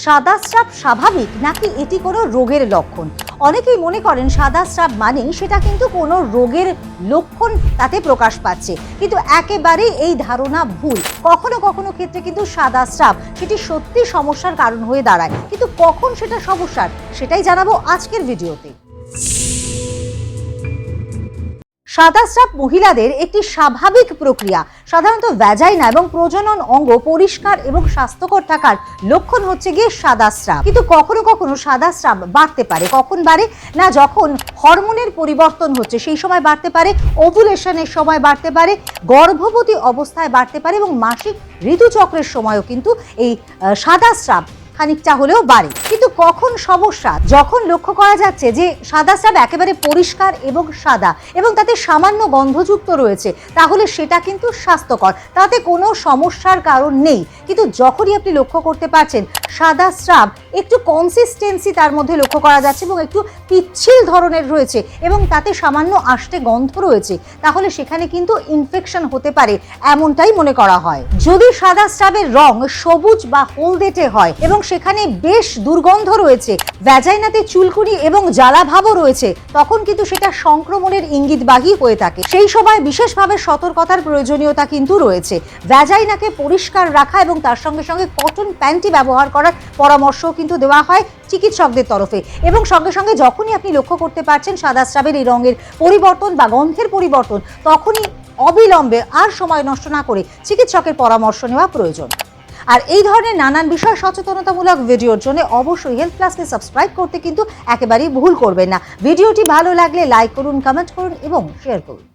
সাদা স্রাব স্বাভাবিক নাকি এটি কোনো রোগের লক্ষণ? অনেকেই মনে করেন সাদা স্রাব মানেই সেটা কিন্তু কোনো রোগের লক্ষণ তাতে প্রকাশ পাচ্ছে, কিন্তু একেবারেই এই ধারণা ভুল। কখনো কখনো ক্ষেত্রে কিন্তু সাদা স্রাব সেটি সত্যি সমস্যার কারণ হয়ে দাঁড়ায়, কিন্তু কখন সেটা সমস্যার সেটাই জানাবো আজকের ভিডিওতে। সাদা স্রাব মহিলাদের একটি স্বাভাবিক প্রক্রিয়া। সাধারণত ভ্যাজাইনা এবং প্রজনন অঙ্গ পরিষ্কার এবং স্বাস্থ্যকর থাকার লক্ষণ হচ্ছে গিয়ে সাদা স্রাব। কিন্তু কখনো কখনো সাদা স্রাব বাড়তে পারে। কখন বাড়ে না, যখন হরমোনের পরিবর্তন হচ্ছে সেই সময় বাড়তে পারে, ওভুলেশনের সময় বাড়তে পারে, গর্ভবতী অবস্থায় বাড়তে পারে এবং মাসিক ঋতুচক্রের সময়ও কিন্তু এই সাদা স্রাব খানিকটা হলেও বাড়ে। কিন্তু কখন সমস্যা? যখন লক্ষ্য করা যাচ্ছে যে সাদা স্রাব একেবারে পরিষ্কার এবং সাদা এবং তাতে সামান্য গন্ধযুক্ত রয়েছে, তাহলে সেটা কিন্তু স্বাস্থ্যকর, তাতে কোনো সমস্যার কারণ নেই। কিন্তু যখনই আপনি লক্ষ্য করতে পারছেন সাদা স্রাব একটু কনসিস্টেন্সি তার মধ্যে লক্ষ্য করা যাচ্ছে এবং একটু পিচ্ছিল ধরনের রয়েছে এবং তাতে সামান্য আষ্টে গন্ধ রয়েছে, তাহলে সেখানে কিন্তু ইনফেকশন হতে পারে, এমনটাই মনে করা হয়। যদি সাদা স্রাবের রং সবুজ বা হলদেটে হয় এবং সেখানে বেশ দুর্গন্ধ রয়েছে, ভ্যাজাইনাতে চুলকুনি এবং জ্বালাভাবও রয়েছে, তখন কিন্তু সেটা সংক্রমণের ইঙ্গিতবাহী হয়ে থাকে। সেই সময় বিশেষভাবে সতর্কতার প্রয়োজনীয়তা কিন্তু রয়েছে। ভ্যাজাইনাকে পরিষ্কার রাখা এবং তার সঙ্গে সঙ্গে কটন প্যান্টি ব্যবহার করার পরামর্শও কিন্তু দেওয়া হয় চিকিৎসকদের তরফে। এবং সঙ্গে সঙ্গে যখনই আপনি লক্ষ্য করতে পারছেন সাদা স্রাবের এই রঙের পরিবর্তন বা গন্ধের পরিবর্তন, তখনই অবিলম্বে আর সময় নষ্ট না করে চিকিৎসকের পরামর্শ নেওয়া প্রয়োজন। আর এই ধরনের নানান বিষয় সচেতনতামূলক ভিডিওর জন্য অবশ্যই হেলথ প্লাসকে সাবস্ক্রাইব করতে কিন্তু একেবারেই ভুল করবেন না। ভিডিওটি ভালো লাগলে লাইক করুন, কমেন্ট করুন এবং শেয়ার করুন।